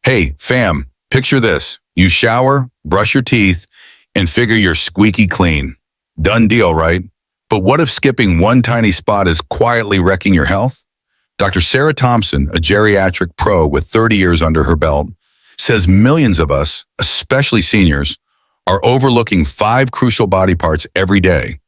Hey, fam, picture this. You shower, brush your teeth, and figure you're squeaky clean. Done deal, right? But what if skipping one tiny spot is quietly wrecking your health? Dr. Sarah Thompson, a geriatric pro with 30 years under her belt, says millions of us, especially seniors, are overlooking 5 crucial body parts every day.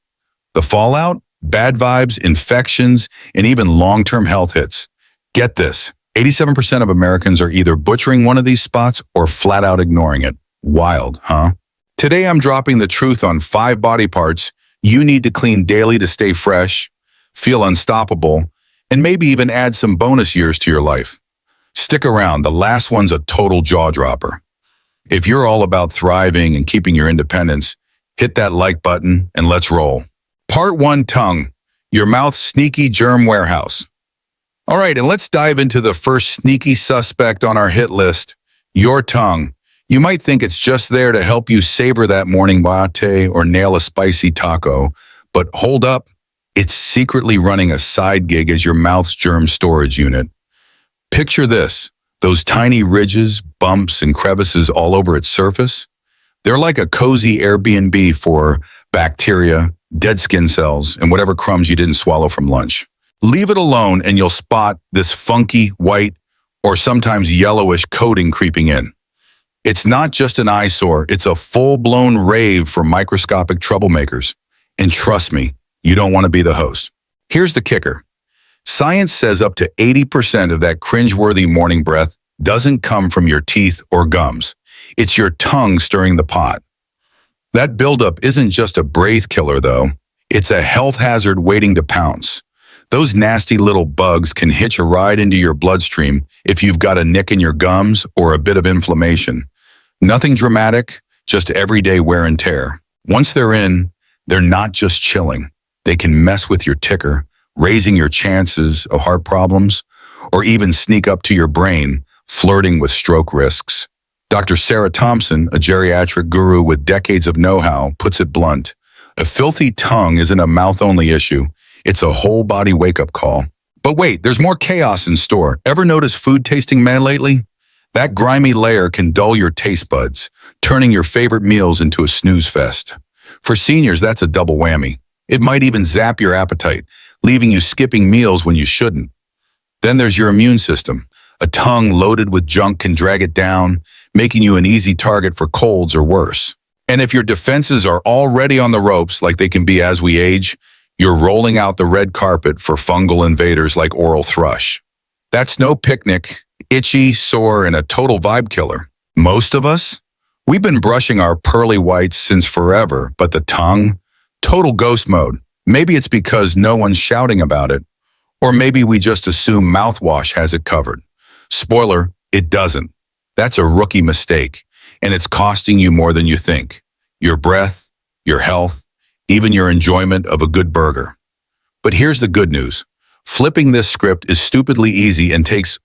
The fallout? Bad vibes, infections, and even long-term health hits. Get this, 87% of Americans are either butchering one of these spots or flat out ignoring it. Wild, huh? Today I'm dropping the truth on 5 body parts you need to clean daily to stay fresh, feel unstoppable, and maybe even add some bonus years to your life. Stick around, the last one's a total jaw-dropper. If you're all about thriving and keeping your independence, hit that like button and let's roll. Part 1, tongue, your mouth's sneaky germ warehouse. All right, and let's dive into the first sneaky suspect on our hit list, your tongue. You might think it's just there to help you savor that morning latte or nail a spicy taco, but hold up, it's secretly running a side gig as your mouth's germ storage unit. Picture this, those tiny ridges, bumps, and crevices all over its surface. They're like a cozy Airbnb for bacteria, dead skin cells, and whatever crumbs you didn't swallow from lunch. Leave it alone and you'll spot this funky, white, or sometimes yellowish coating creeping in. It's not just an eyesore, it's a full-blown rave for microscopic troublemakers. And trust me, you don't want to be the host. Here's the kicker. Science says up to 80% of that cringeworthy morning breath doesn't come from your teeth or gums. It's your tongue stirring the pot. That buildup isn't just a breath killer, though. It's a health hazard waiting to pounce. Those nasty little bugs can hitch a ride into your bloodstream if you've got a nick in your gums or a bit of inflammation. Nothing dramatic, just everyday wear and tear. Once they're in, they're not just chilling. They can mess with your ticker, raising your chances of heart problems, or even sneak up to your brain, flirting with stroke risks. Dr. Sarah Thompson, a geriatric guru with decades of know-how, puts it blunt. A filthy tongue isn't a mouth-only issue. It's a whole-body wake-up call. But wait, there's more chaos in store. Ever notice food tasting mad lately? That grimy layer can dull your taste buds, turning your favorite meals into a snooze fest. For seniors, that's a double whammy. It might even zap your appetite, leaving you skipping meals when you shouldn't. Then there's your immune system. A tongue loaded with junk can drag it down, making you an easy target for colds or worse. And if your defenses are already on the ropes, like they can be as we age, you're rolling out the red carpet for fungal invaders like oral thrush. That's no picnic, itchy, sore, and a total vibe killer. Most of us, we've been brushing our pearly whites since forever, but the tongue, total ghost mode. Maybe it's because no one's shouting about it, or maybe we just assume mouthwash has it covered. Spoiler, it doesn't. That's a rookie mistake, and it's costing you more than you think. Your breath, your health, even your enjoyment of a good burger. But here's the good news. Flipping this script is stupidly easy and takes,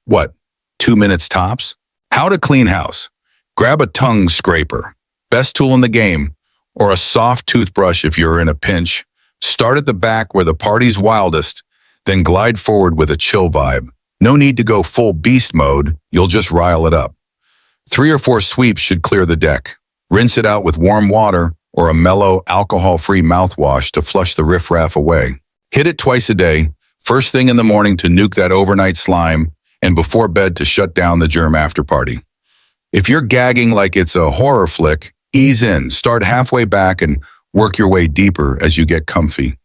2 minutes tops? How to clean house. Grab a tongue scraper, best tool in the game, or a soft toothbrush if you're in a pinch. Start at the back where the party's wildest, then glide forward with a chill vibe. No need to go full beast mode, you'll just rile it up. 3 or 4 sweeps should clear the deck. Rinse it out with warm water or a mellow, alcohol-free mouthwash to flush the riffraff away. Hit it twice a day, first thing in the morning to nuke that overnight slime, and before bed to shut down the germ after party. If you're gagging like it's a horror flick, ease in, start halfway back and work your way deeper as you get comfy.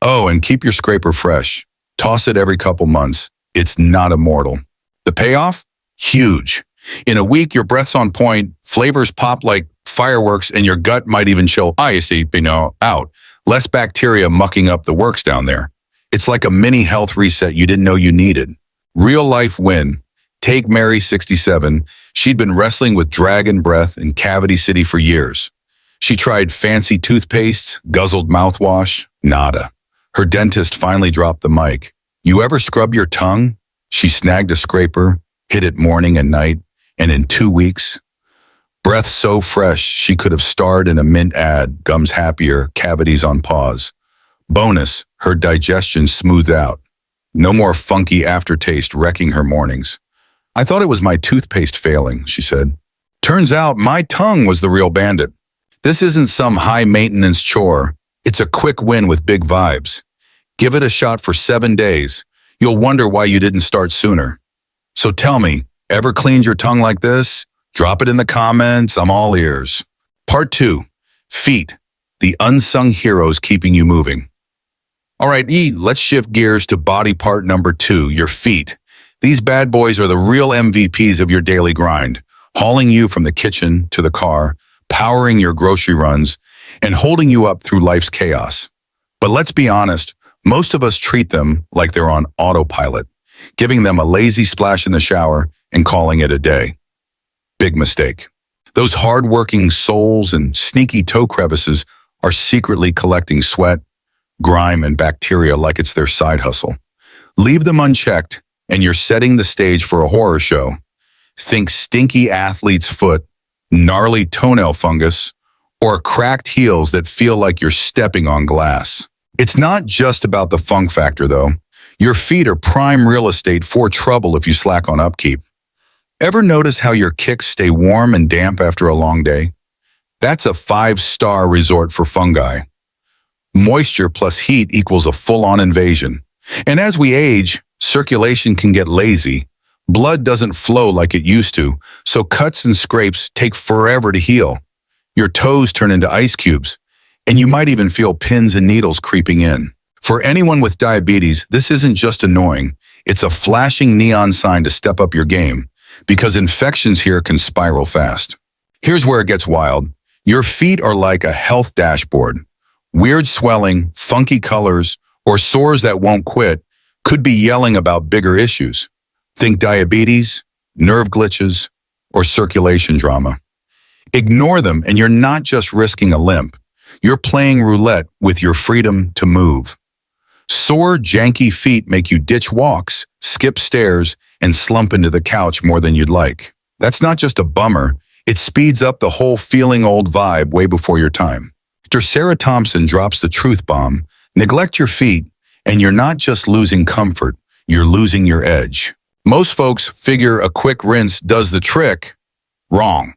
Oh, and keep your scraper fresh. Toss it every couple months. It's not immortal. The payoff? Huge. In a week, your breath's on point, flavors pop like fireworks, and your gut might even chill out. Less bacteria mucking up the works down there. It's like a mini health reset you didn't know you needed. Real life win. Take Mary, 67. She'd been wrestling with dragon breath in Cavity City for years. She tried fancy toothpastes, guzzled mouthwash, nada. Her dentist finally dropped the mic. You ever scrub your tongue? She snagged a scraper, hit it morning and night, and in 2 weeks, breath so fresh she could have starred in a Mint ad, gums happier, cavities on pause. Bonus, her digestion smoothed out. No more funky aftertaste wrecking her mornings. I thought it was my toothpaste failing, she said. Turns out my tongue was the real bandit. This isn't some high-maintenance chore. It's a quick win with big vibes. Give it a shot for 7 days. You'll wonder why you didn't start sooner. So tell me, ever cleaned your tongue like this? Drop it in the comments. I'm all ears. Part 2. Feet. The unsung heroes keeping you moving. All right, let's shift gears to body part number 2, your feet. These bad boys are the real MVPs of your daily grind, hauling you from the kitchen to the car, powering your grocery runs, and holding you up through life's chaos. But let's be honest, most of us treat them like they're on autopilot, giving them a lazy splash in the shower and calling it a day. Big mistake. Those hard-working soles and sneaky toe crevices are secretly collecting sweat, grime, and bacteria like it's their side hustle. Leave them unchecked, and you're setting the stage for a horror show. Think stinky athlete's foot, gnarly toenail fungus, or cracked heels that feel like you're stepping on glass. It's not just about the funk factor, though. Your feet are prime real estate for trouble if you slack on upkeep. Ever notice how your kicks stay warm and damp after a long day? That's a 5-star resort for fungi. Moisture plus heat equals a full-on invasion. And as we age, circulation can get lazy. Blood doesn't flow like it used to, so cuts and scrapes take forever to heal. Your toes turn into ice cubes, and you might even feel pins and needles creeping in. For anyone with diabetes, this isn't just annoying. It's a flashing neon sign to step up your game, because infections here can spiral fast. Here's where it gets wild. Your feet are like a health dashboard. Weird swelling, funky colors, or sores that won't quit could be yelling about bigger issues. Think diabetes, nerve glitches, or circulation drama. Ignore them and you're not just risking a limp. You're playing roulette with your freedom to move. Sore, janky feet make you ditch walks, skip stairs, and slump into the couch more than you'd like. That's not just a bummer. It speeds up the whole feeling old vibe way before your time. Dr. Sarah Thompson drops the truth bomb. Neglect your feet, and you're not just losing comfort, you're losing your edge. Most folks figure a quick rinse does the trick. Wrong.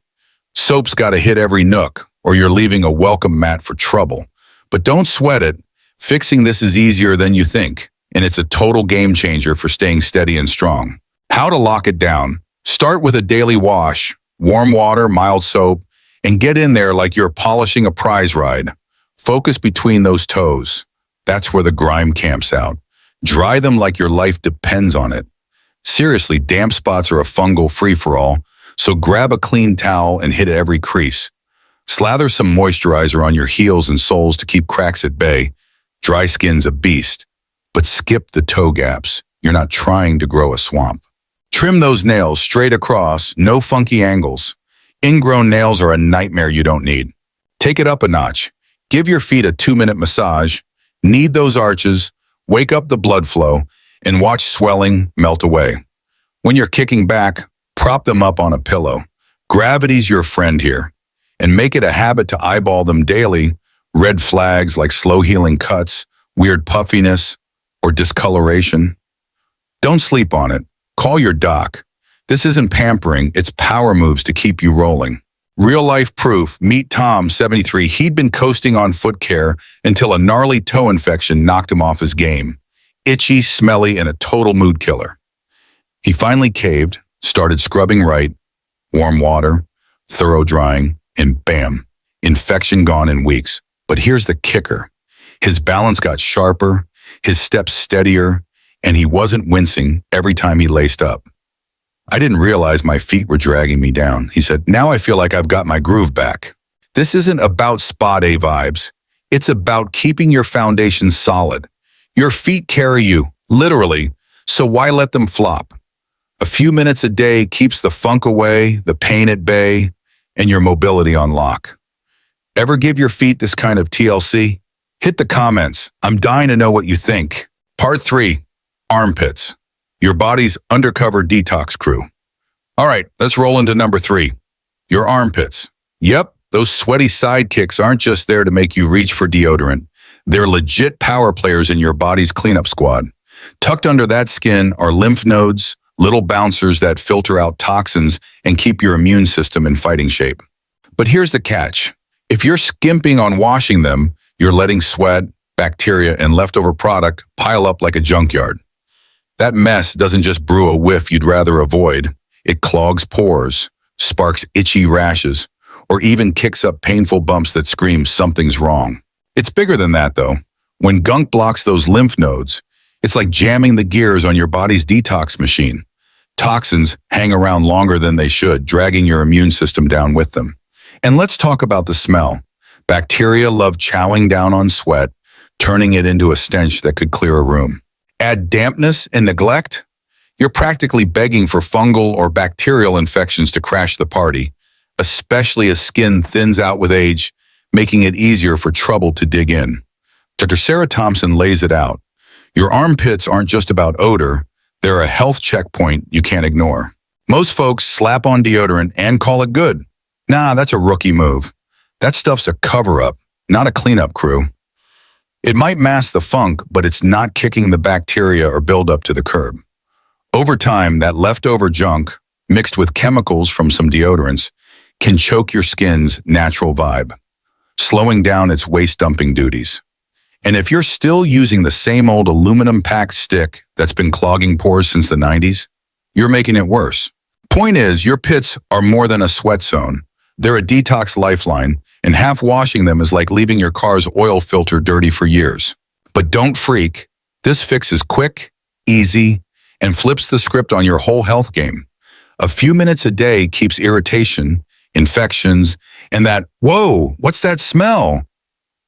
Soap's got to hit every nook, or you're leaving a welcome mat for trouble. But don't sweat it. Fixing this is easier than you think, and it's a total game changer for staying steady and strong. How to lock it down. Start with a daily wash, warm water, mild soap, and get in there like you're polishing a prize ride. Focus between those toes. That's where the grime camps out. Dry them like your life depends on it. Seriously, damp spots are a fungal free-for-all, so grab a clean towel and hit every crease. Slather some moisturizer on your heels and soles to keep cracks at bay. Dry skin's a beast, but skip the toe gaps. You're not trying to grow a swamp. Trim those nails straight across, no funky angles. Ingrown nails are a nightmare you don't need. Take it up a notch. Give your feet a 2-minute massage. Knead those arches, wake up the blood flow, and watch swelling melt away. When you're kicking back, prop them up on a pillow. Gravity's your friend here. And make it a habit to eyeball them daily. Red flags like slow healing cuts, weird puffiness, or discoloration. Don't sleep on it. Call your doc. This isn't pampering, it's power moves to keep you rolling. Real life proof, meet Tom, 73. He'd been coasting on foot care until a gnarly toe infection knocked him off his game. Itchy, smelly, and a total mood killer. He finally caved, started scrubbing right, warm water, thorough drying, and bam, infection gone in weeks. But here's the kicker. His balance got sharper, his steps steadier, and he wasn't wincing every time he laced up. I didn't realize my feet were dragging me down. He said, now I feel like I've got my groove back. This isn't about spa day vibes. It's about keeping your foundation solid. Your feet carry you, literally, so why let them flop? A few minutes a day keeps the funk away, the pain at bay, and your mobility on lock. Ever give your feet this kind of TLC? Hit the comments. I'm dying to know what you think. Part 3, armpits. Your body's undercover detox crew. All right, let's roll into number 3, your armpits. Yep, those sweaty sidekicks aren't just there to make you reach for deodorant. They're legit power players in your body's cleanup squad. Tucked under that skin are lymph nodes, little bouncers that filter out toxins and keep your immune system in fighting shape. But here's the catch. If you're skimping on washing them, you're letting sweat, bacteria, and leftover product pile up like a junkyard. That mess doesn't just brew a whiff you'd rather avoid. It clogs pores, sparks itchy rashes, or even kicks up painful bumps that scream something's wrong. It's bigger than that, though. When gunk blocks those lymph nodes, it's like jamming the gears on your body's detox machine. Toxins hang around longer than they should, dragging your immune system down with them. And let's talk about the smell. Bacteria love chowing down on sweat, turning it into a stench that could clear a room. Add dampness and neglect, you're practically begging for fungal or bacterial infections to crash the party, especially as skin thins out with age, making it easier for trouble to dig in. Dr. Sarah Thompson lays it out. Your armpits aren't just about odor, they're a health checkpoint you can't ignore. Most folks slap on deodorant and call it good. Nah, that's a rookie move. That stuff's a cover-up, not a cleanup crew. It might mask the funk, but it's not kicking the bacteria or buildup to the curb. Over time, that leftover junk, mixed with chemicals from some deodorants, can choke your skin's natural vibe, slowing down its waste-dumping duties. And if you're still using the same old aluminum-packed stick that's been clogging pores since the 90s, you're making it worse. Point is, your pits are more than a sweat zone. They're a detox lifeline, and half washing them is like leaving your car's oil filter dirty for years. But don't freak. This fix is quick, easy, and flips the script on your whole health game. A few minutes a day keeps irritation, infections, and that, whoa, what's that smell?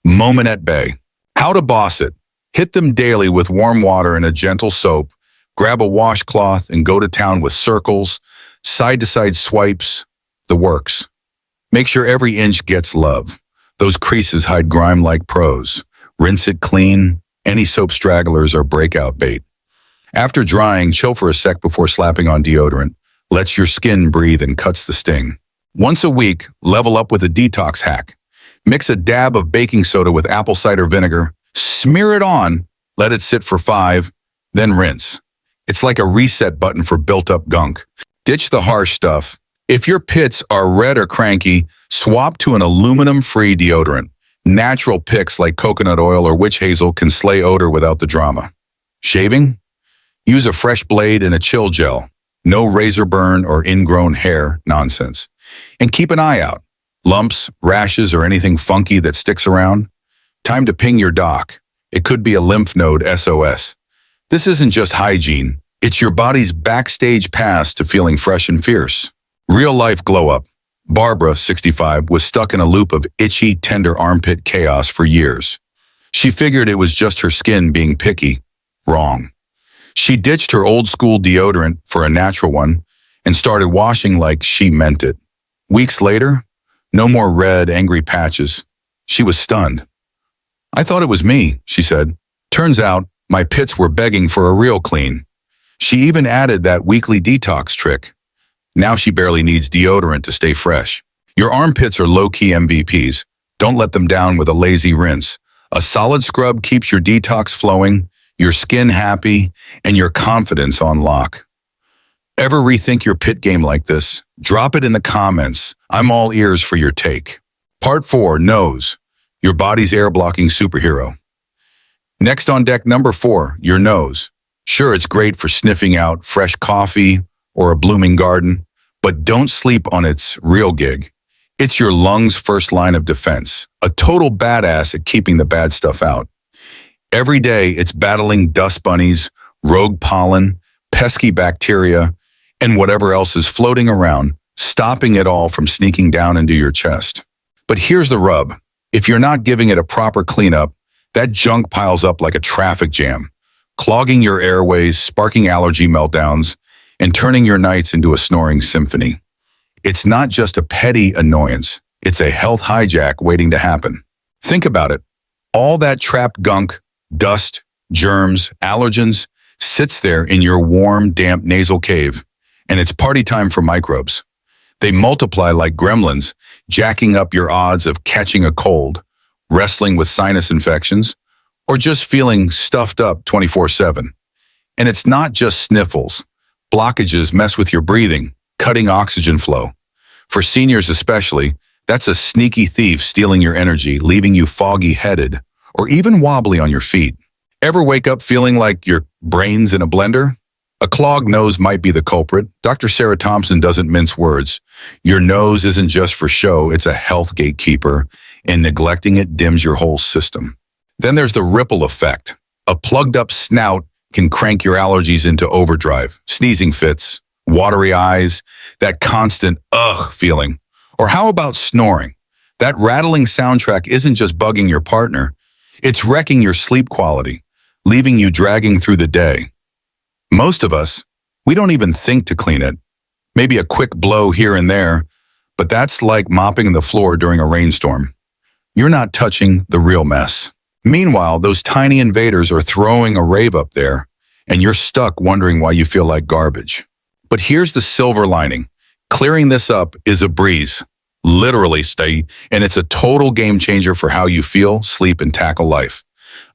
Moment at bay. How to boss it. Hit them daily with warm water and a gentle soap. Grab a washcloth and go to town with circles, side-to-side swipes, the works. Make sure every inch gets love. Those creases hide grime like pros. Rinse it clean. Any soap stragglers are breakout bait. After drying, chill for a sec before slapping on deodorant. Lets your skin breathe and cuts the sting. Once a week, level up with a detox hack. Mix a dab of baking soda with apple cider vinegar, smear it on, let it sit for 5, then rinse. It's like a reset button for built-up gunk. Ditch the harsh stuff. If your pits are red or cranky, swap to an aluminum-free deodorant. Natural picks like coconut oil or witch hazel can slay odor without the drama. Shaving? Use a fresh blade and a chill gel. No razor burn or ingrown hair nonsense. And keep an eye out. Lumps, rashes, or anything funky that sticks around? Time to ping your doc. It could be a lymph node SOS. This isn't just hygiene. It's your body's backstage pass to feeling fresh and fierce. Real-life glow-up. Barbara, 65, was stuck in a loop of itchy, tender armpit chaos for years. She figured it was just her skin being picky. Wrong. She ditched her old-school deodorant for a natural one and started washing like she meant it. Weeks later, no more red, angry patches. She was stunned. "I thought it was me," she said. "Turns out, my pits were begging for a real clean." She even added that weekly detox trick. Now she barely needs deodorant to stay fresh. Your armpits are low-key MVPs. Don't let them down with a lazy rinse. A solid scrub keeps your detox flowing, your skin happy, and your confidence on lock. Ever rethink your pit game like this? Drop it in the comments. I'm all ears for your take. Part 4, nose. Your body's air-blocking superhero. Next on deck, number 4, your nose. Sure, it's great for sniffing out fresh coffee or a blooming garden, but don't sleep on its real gig. It's your lungs' first line of defense, a total badass at keeping the bad stuff out. Every day, it's battling dust bunnies, rogue pollen, pesky bacteria, and whatever else is floating around, stopping it all from sneaking down into your chest. But here's the rub. If you're not giving it a proper cleanup, that junk piles up like a traffic jam, clogging your airways, sparking allergy meltdowns, and turning your nights into a snoring symphony. It's not just a petty annoyance. It's a health hijack waiting to happen. Think about it. All that trapped gunk, dust, germs, allergens, sits there in your warm, damp nasal cave, and it's party time for microbes. They multiply like gremlins, jacking up your odds of catching a cold, wrestling with sinus infections, or just feeling stuffed up 24/7. And it's not just sniffles. Blockages mess with your breathing, cutting oxygen flow. For seniors especially, that's a sneaky thief stealing your energy, leaving you foggy-headed or even wobbly on your feet. Ever wake up feeling like your brain's in a blender? A clogged nose might be the culprit. Dr. Sarah Thompson doesn't mince words. Your nose isn't just for show, it's a health gatekeeper, and neglecting it dims your whole system. Then there's the ripple effect. A plugged up snout can crank your allergies into overdrive. Sneezing fits, watery eyes, that constant ugh feeling. Or how about snoring? That rattling soundtrack isn't just bugging your partner, it's wrecking your sleep quality, leaving you dragging through the day. Most of us, we don't even think to clean it. Maybe a quick blow here and there, but that's like mopping the floor during a rainstorm. You're not touching the real mess. Meanwhile, those tiny invaders are throwing a rave up there, and you're stuck wondering why you feel like garbage. But here's the silver lining. Clearing this up is a breeze. Literally, and it's a total game changer for how you feel, sleep, and tackle life.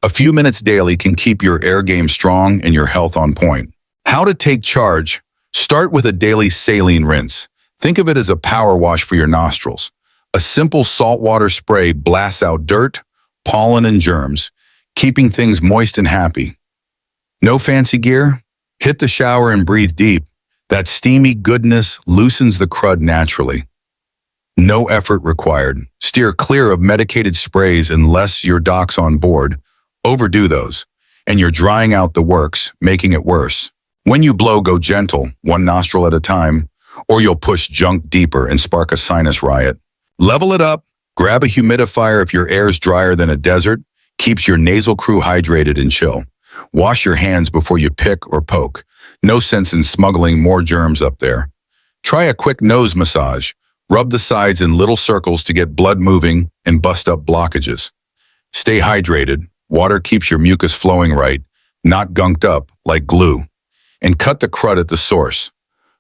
A few minutes daily can keep your air game strong and your health on point. How to take charge? Start with a daily saline rinse. Think of it as a power wash for your nostrils. A simple saltwater spray blasts out dirt, pollen, and germs, keeping things moist and happy. No fancy gear? Hit the shower and breathe deep. That steamy goodness loosens the crud naturally. No effort required. Steer clear of medicated sprays unless your doc's on board. Overdo those, and you're drying out the works, making it worse. When you blow, go gentle, one nostril at a time, or you'll push junk deeper and spark a sinus riot. Level it up. Grab a humidifier if your air's drier than a desert. Keeps your nasal crew hydrated and chill. Wash your hands before you pick or poke. No sense in smuggling more germs up there. Try a quick nose massage. Rub the sides in little circles to get blood moving and bust up blockages. Stay hydrated. Water keeps your mucus flowing right, not gunked up like glue. And cut the crud at the source.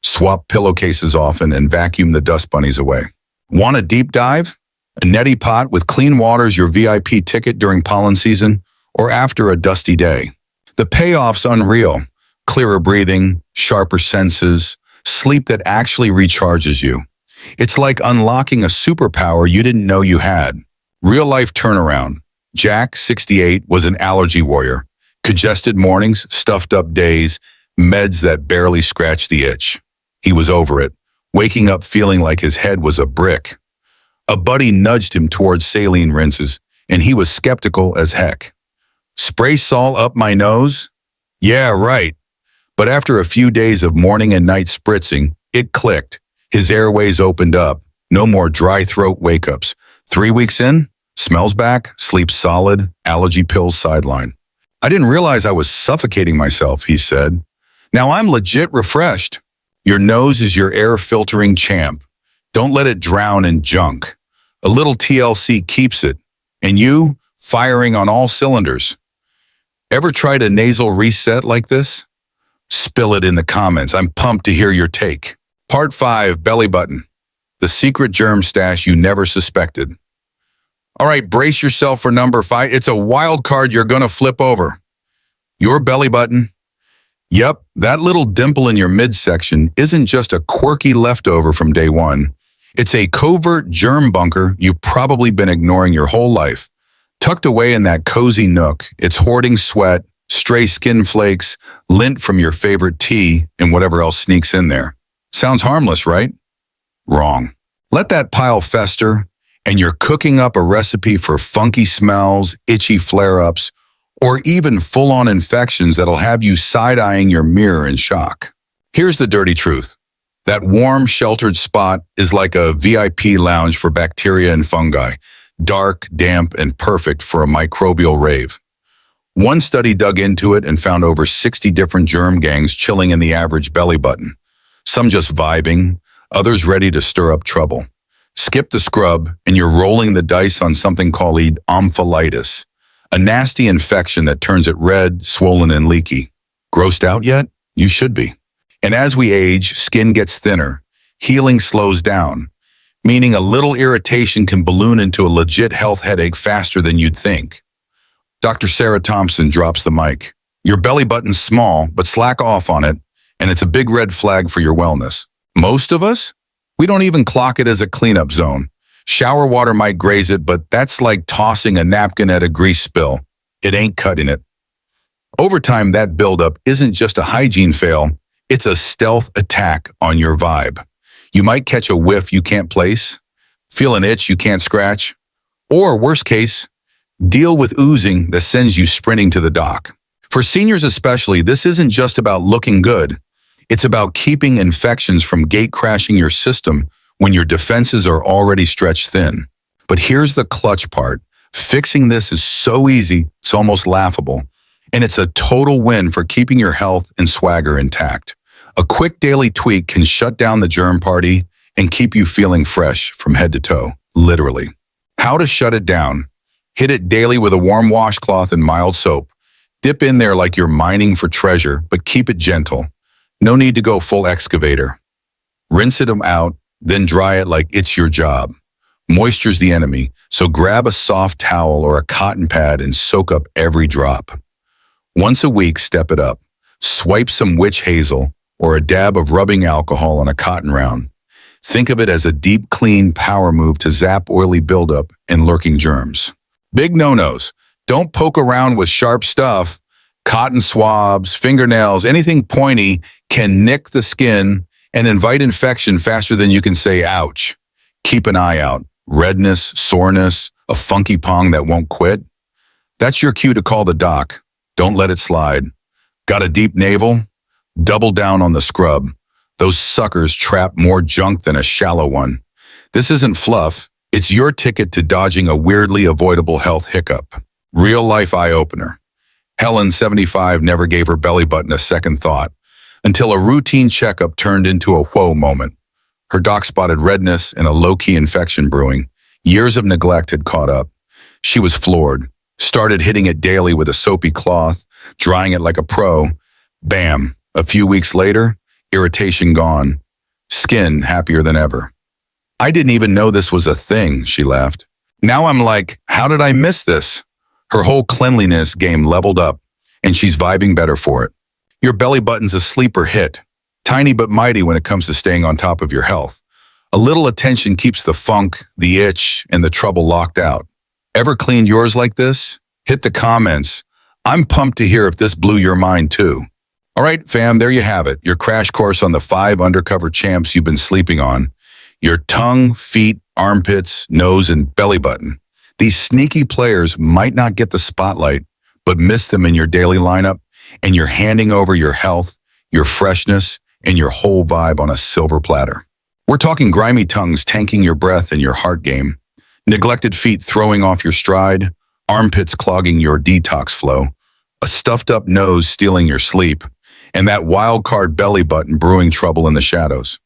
Swap pillowcases often and vacuum the dust bunnies away. Want a deep dive? A neti pot with clean water is your VIP ticket during pollen season or after a dusty day. The payoff's unreal. Clearer breathing, sharper senses, sleep that actually recharges you. It's like unlocking a superpower you didn't know you had. Real-life turnaround. Jack, 68, was an allergy warrior. Congested mornings, stuffed up days, meds that barely scratched the itch. He was over it, waking up feeling like his head was a brick. A buddy nudged him towards saline rinses, and he was skeptical as heck. Spray salt up my nose? Yeah, right. But after a few days of morning and night spritzing, it clicked. His airways opened up. No more dry throat wake-ups. 3 weeks in, smells back, sleep solid, allergy pills sideline. I didn't realize I was suffocating myself, he said. Now I'm legit refreshed. Your nose is your air filtering champ. Don't let it drown in junk. A little TLC keeps it. And you, firing on all cylinders. Ever tried a nasal reset like this? Spill it in the comments. I'm pumped to hear your take. Part 5, belly button. The secret germ stash you never suspected. All right, brace yourself for number 5. It's a wild card you're going to flip over. Your belly button. Yep, that little dimple in your midsection isn't just a quirky leftover from day one. It's a covert germ bunker you've probably been ignoring your whole life. Tucked away in that cozy nook, it's hoarding sweat, stray skin flakes, lint from your favorite tea, and whatever else sneaks in there. Sounds harmless, right? Wrong. Let that pile fester, and you're cooking up a recipe for funky smells, itchy flare-ups, or even full-on infections that'll have you side-eyeing your mirror in shock. Here's the dirty truth. That warm, sheltered spot is like a VIP lounge for bacteria and fungi, dark, damp, and perfect for a microbial rave. One study dug into it and found over 60 different germ gangs chilling in the average belly button. Some just vibing, others ready to stir up trouble. Skip the scrub, and you're rolling the dice on something called omphalitis, a nasty infection that turns it red, swollen, and leaky. Grossed out yet? You should be. And as we age, skin gets thinner, healing slows down, meaning a little irritation can balloon into a legit health headache faster than you'd think. Dr. Sarah Thompson drops the mic. Your belly button's small, but slack off on it, and it's a big red flag for your wellness. Most of us, we don't even clock it as a cleanup zone. Shower water might graze it, but that's like tossing a napkin at a grease spill. It ain't cutting it. Over time, that buildup isn't just a hygiene fail, it's a stealth attack on your vibe. You might catch a whiff you can't place, feel an itch you can't scratch, or worst case, deal with oozing that sends you sprinting to the doc. For seniors especially, this isn't just about looking good. It's about keeping infections from gate-crashing your system when your defenses are already stretched thin. But here's the clutch part. Fixing this is so easy, it's almost laughable. And it's a total win for keeping your health and swagger intact. A quick daily tweak can shut down the germ party and keep you feeling fresh from head to toe, literally. How to shut it down. Hit it daily with a warm washcloth and mild soap. Dip in there like you're mining for treasure, but keep it gentle. No need to go full excavator. Rinse it out, then dry it like it's your job. Moisture's the enemy, so grab a soft towel or a cotton pad and soak up every drop. Once a week, step it up. Swipe some witch hazel or a dab of rubbing alcohol on a cotton round. Think of it as a deep clean power move to zap oily buildup and lurking germs. Big no-nos. Don't poke around with sharp stuff. Cotton swabs, fingernails, anything pointy can nick the skin and invite infection faster than you can say ouch. Keep an eye out. Redness, soreness, a funky pong that won't quit. That's your cue to call the doc. Don't let it slide. Got a deep navel? Double down on the scrub. Those suckers trap more junk than a shallow one. This isn't fluff. It's your ticket to dodging a weirdly avoidable health hiccup. Real life eye-opener. Helen, 75, never gave her belly button a second thought until a routine checkup turned into a whoa moment. Her doc spotted redness and a low-key infection brewing. Years of neglect had caught up. She was floored. Started hitting it daily with a soapy cloth, drying it like a pro. Bam! A few weeks later, irritation gone. Skin happier than ever. I didn't even know this was a thing, she laughed. Now I'm like, how did I miss this? Her whole cleanliness game leveled up, and she's vibing better for it. Your belly button's a sleeper hit. Tiny but mighty when it comes to staying on top of your health. A little attention keeps the funk, the itch, and the trouble locked out. Ever cleaned yours like this? Hit the comments. I'm pumped to hear if this blew your mind too. All right, fam, there you have it. Your crash course on the 5 undercover champs you've been sleeping on. Your tongue, feet, armpits, nose, and belly button. These sneaky players might not get the spotlight, but miss them in your daily lineup, and you're handing over your health, your freshness, and your whole vibe on a silver platter. We're talking grimy tongues tanking your breath and your heart game, neglected feet throwing off your stride, armpits clogging your detox flow, a stuffed up nose stealing your sleep, and that wild card belly button brewing trouble in the shadows.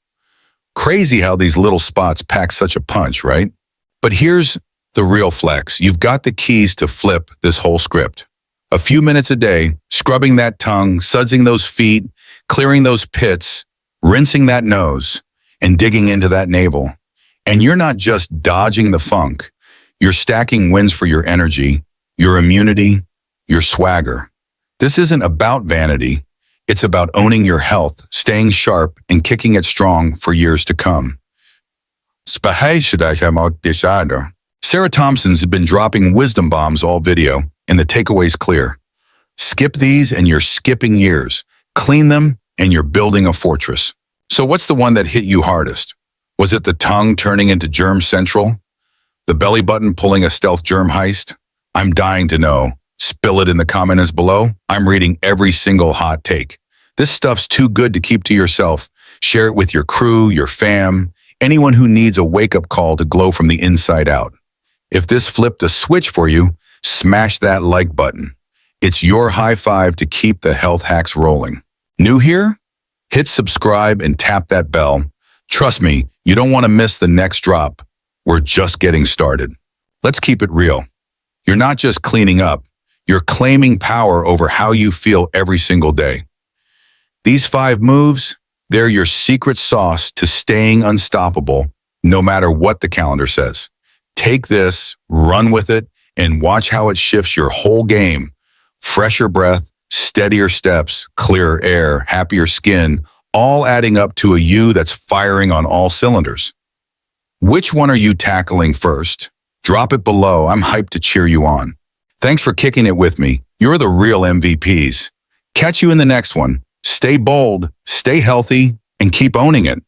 Crazy how these little spots pack such a punch, right? But here's the real flex. You've got the keys to flip this whole script. A few minutes a day, scrubbing that tongue, sudsing those feet, clearing those pits, rinsing that nose, and digging into that navel. And you're not just dodging the funk. You're stacking wins for your energy, your immunity, your swagger. This isn't about vanity. It's about owning your health, staying sharp, and kicking it strong for years to come. Sarah Thompson's been dropping wisdom bombs all video, and the takeaway's clear. Skip these and you're skipping years. Clean them and you're building a fortress. So what's the one that hit you hardest? Was it the tongue turning into germ central? The belly button pulling a stealth germ heist? I'm dying to know. Spill it in the comments below. I'm reading every single hot take. This stuff's too good to keep to yourself. Share it with your crew, your fam, anyone who needs a wake-up call to glow from the inside out. If this flipped a switch for you, smash that like button. It's your high five to keep the health hacks rolling. New here? Hit subscribe and tap that bell. Trust me, you don't want to miss the next drop. We're just getting started. Let's keep it real. You're not just cleaning up, you're claiming power over how you feel every single day. These 5 moves, they're your secret sauce to staying unstoppable, no matter what the calendar says. Take this, run with it, and watch how it shifts your whole game. Fresher breath, Steadier steps, clearer air, happier skin, all adding up to a you that's firing on all cylinders. Which one are you tackling first? Drop it below. I'm hyped to cheer you on. Thanks for kicking it with me. You're the real MVPs. Catch you in the next one. Stay bold, stay healthy, and keep owning it.